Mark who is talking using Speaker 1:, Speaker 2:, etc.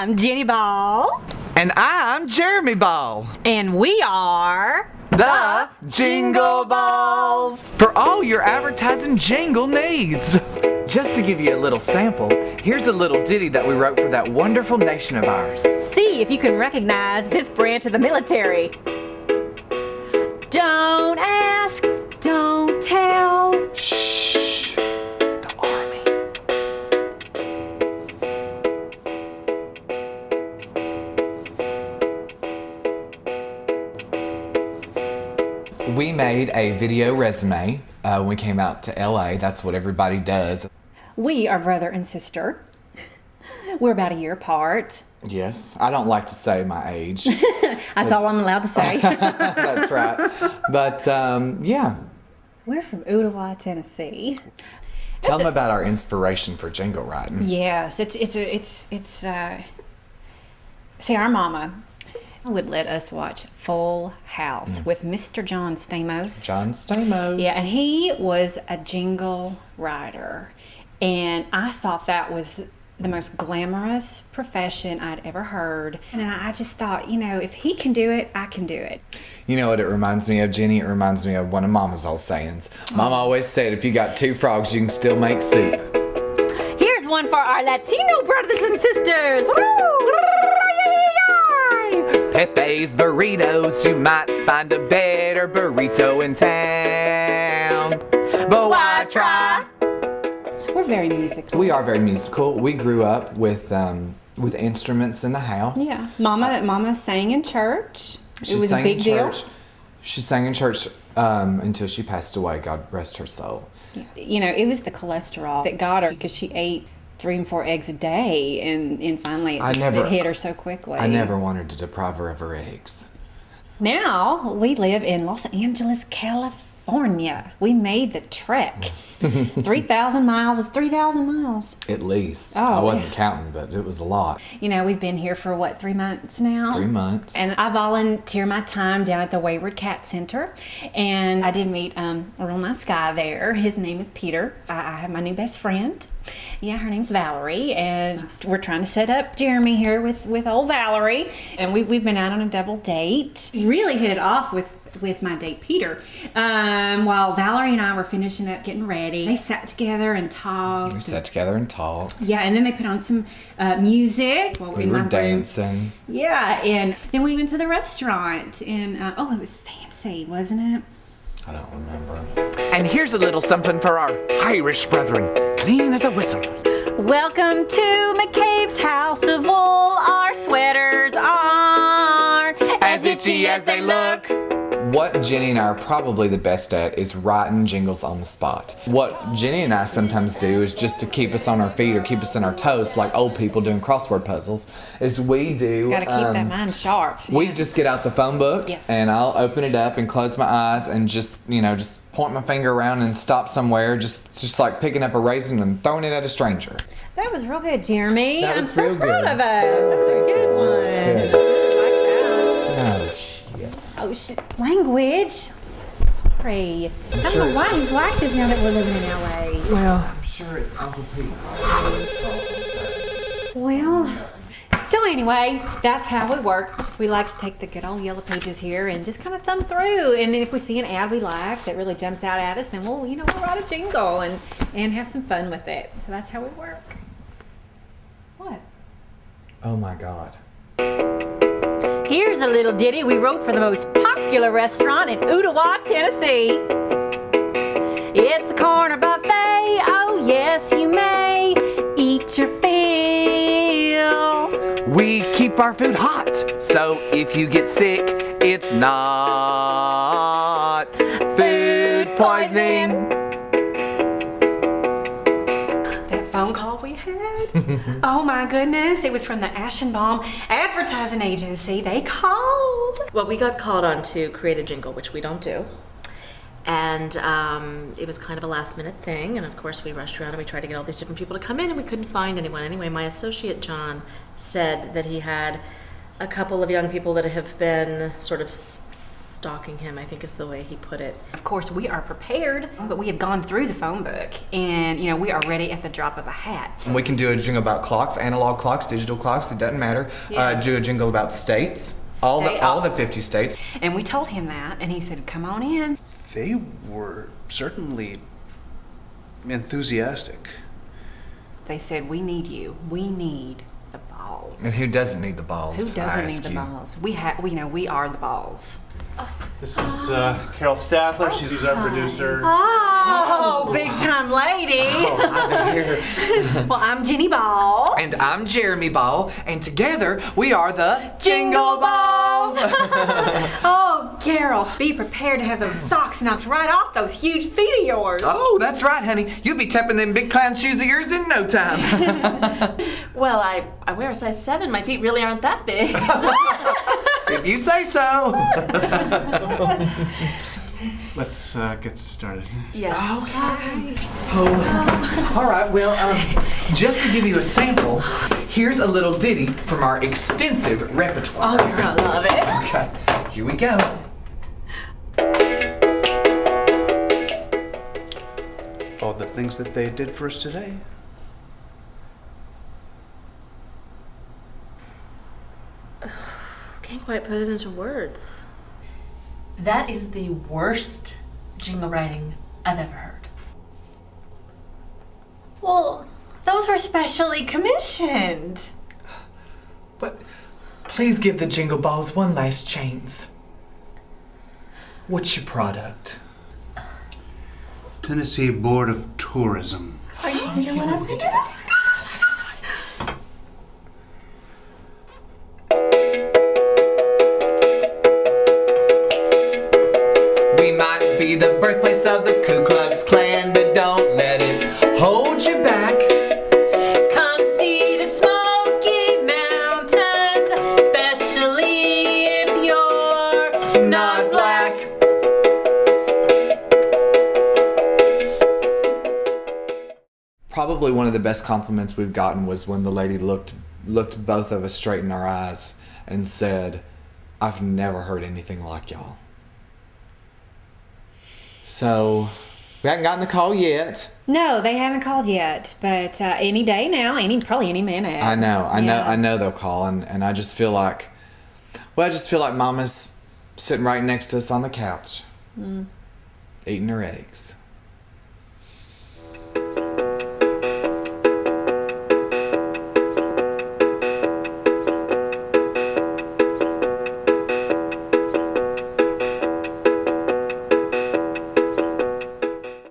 Speaker 1: I'm Jenny Ball.
Speaker 2: And I'm Jeremy Ball.
Speaker 1: And we are
Speaker 2: the Jingle Balls. For all your advertising jingle needs. Just to give you a little sample, here's a little ditty that we wrote for that wonderful nation of ours.
Speaker 1: See if you can recognize this branch of the military. Don't ask, don't tell.
Speaker 2: Shh, the army. We made a video resume when we came out to LA. That's what everybody does.
Speaker 1: We are brother and sister. We're about a year apart.
Speaker 2: Yes, I don't like to say my age.
Speaker 1: That's all I'm allowed to say.
Speaker 2: That's right. But yeah.
Speaker 1: We're from Ooltewah, Tennessee.
Speaker 2: Tell them about our inspiration for jingle writing.
Speaker 1: Yes, see, our mama would let us watch Full House with Mr. John Stamos.
Speaker 2: John Stamos.
Speaker 1: Yeah, and he was a jingle writer. And I thought that was the most glamorous profession I'd ever heard. And I just thought, you know, if he can do it, I can do it.
Speaker 2: You know what it reminds me of, Jenny? It reminds me of one of Mama's old sayings. Mama always said, if you got two frogs, you can still make soup.
Speaker 1: Here's one for our Latino brothers and sisters.
Speaker 2: Pepe's Burritos, you might find a better burrito in town. But why try?
Speaker 1: We're very musical.
Speaker 2: We are very musical. We grew up with instruments in the house.
Speaker 1: Yeah. Mama sang in church. It was a big deal.
Speaker 2: She sang in church until she passed away. God rest her soul.
Speaker 1: You know, it was the cholesterol that got her because she ate 3 and 4 eggs a day, and finally it hit her so quickly.
Speaker 2: I never wanted to deprive her of her eggs.
Speaker 1: Now we live in Los Angeles, California. We made the trek. 3,000 miles. 3,000 miles.
Speaker 2: At least.
Speaker 1: Oh,
Speaker 2: I wasn't counting, but it was a lot.
Speaker 1: You know, we've been here for what, 3 months now?
Speaker 2: 3 months.
Speaker 1: And I volunteer my time down at the Wayward Cat Center. And I did meet a real nice guy there. His name is Peter. I have my new best friend. Yeah, her name's Valerie, and we're trying to set up Jeremy here with old Valerie. And we've been out on a double date. Really hit it off with my date Peter. While Valerie and I were finishing up getting ready, they sat together and talked. Yeah, and then they put on some music.
Speaker 2: We were dancing.
Speaker 1: Yeah, and then we went to the restaurant, and it was fancy, wasn't it?
Speaker 2: I don't remember. And here's a little something for our Irish brethren, clean as a whistle.
Speaker 1: Welcome to McCabe's House of Wool. Our sweaters are as itchy as they look.
Speaker 2: What Jenny and I are probably the best at is writing jingles on the spot. What Jenny and I sometimes do is just to keep us on our feet or keep us on our toes, like old people doing crossword puzzles, is we do...
Speaker 1: Gotta keep that mind sharp.
Speaker 2: We just get out the phone book,
Speaker 1: yes,
Speaker 2: and I'll open it up and close my eyes and just point my finger around and stop somewhere, just like picking up a raisin and throwing it at a stranger.
Speaker 1: That was real good, Jeremy.
Speaker 2: That was real good.
Speaker 1: I'm so proud of us. That was a good one.
Speaker 2: That's good.
Speaker 1: I like that. Oh, shit. Language. I'm so sorry. I don't know why he's like this now that we're living in LA.
Speaker 2: Well, I'm sure it's Uncle Pete.
Speaker 1: Well, so anyway, that's how we work. We like to take the good old yellow pages here and just kind of thumb through. And then if we see an ad we like that really jumps out at us, then we'll write a jingle and have some fun with it. So that's how we work. What?
Speaker 2: Oh my God.
Speaker 1: Here's a little ditty we wrote for the most popular restaurant in Ooltewah, Tennessee. It's the corner buffet. Oh yes, you may eat your fill.
Speaker 2: We keep our food hot, so if you get sick, it's not food poisoning.
Speaker 1: That phone call we had? Oh my goodness, it was from the Ashenbaum Advertising Agency. They called.
Speaker 3: Well, we got called on to create a jingle, which we don't do. And it was kind of a last minute thing. And of course we rushed around and we tried to get all these different people to come in and we couldn't find anyone. Anyway, my associate John said that he had a couple of young people that have been sort of stalking him, I think is the way he put it.
Speaker 1: Of course, we are prepared, but we have gone through the phone book, and we are ready at the drop of a hat.
Speaker 2: And we can do a jingle about clocks, analog clocks, digital clocks, it doesn't matter. Do a jingle about states, all the 50 states.
Speaker 1: And we told him that, and he said, "Come on in."
Speaker 4: They were certainly enthusiastic.
Speaker 1: They said, "We need you. We need the balls."
Speaker 2: And who doesn't need the balls?
Speaker 1: Who
Speaker 2: I
Speaker 1: doesn't
Speaker 2: ask
Speaker 1: need the
Speaker 2: you.
Speaker 1: balls? We are the balls.
Speaker 5: This is Carol Statler. She's our producer.
Speaker 1: Oh, big time lady. Well, I'm Jenny Ball.
Speaker 2: And I'm Jeremy Ball, and together we are the Jingle Balls!
Speaker 1: Oh, Carol, be prepared to have those socks knocked right off those huge feet of yours.
Speaker 2: Oh, that's right, honey. You'll be tapping them big clown shoes of yours in no time.
Speaker 3: Well, I wear a size 7. My feet really aren't that big.
Speaker 2: If you say so.
Speaker 5: Let's get started.
Speaker 3: Yes.
Speaker 2: All right, well, just to give you a sample, here's a little ditty from our extensive repertoire.
Speaker 1: Oh, you're gonna love it.
Speaker 2: Okay, here we go.
Speaker 4: All the things that they did for us today.
Speaker 3: Can't quite put it into words.
Speaker 6: That is the worst jingle writing I've ever heard.
Speaker 1: Well, those were specially commissioned.
Speaker 2: But please give the Jingle Balls one last chance. What's your product?
Speaker 4: Tennessee Board of Tourism.
Speaker 2: We might be the birthplace of the Ku Klux Klan, but don't let it hold you back.
Speaker 1: Come see the Smoky Mountains, especially if you're
Speaker 2: Not black. Probably one of the best compliments we've gotten was when the lady looked both of us straight in our eyes and said, "I've never heard anything like y'all." So, we haven't gotten the call yet.
Speaker 1: No, they haven't called yet, but any day now, probably any minute.
Speaker 2: I know
Speaker 1: Yeah.
Speaker 2: they'll call, and I just feel like, Mama's sitting right next to us on the couch, eating her eggs.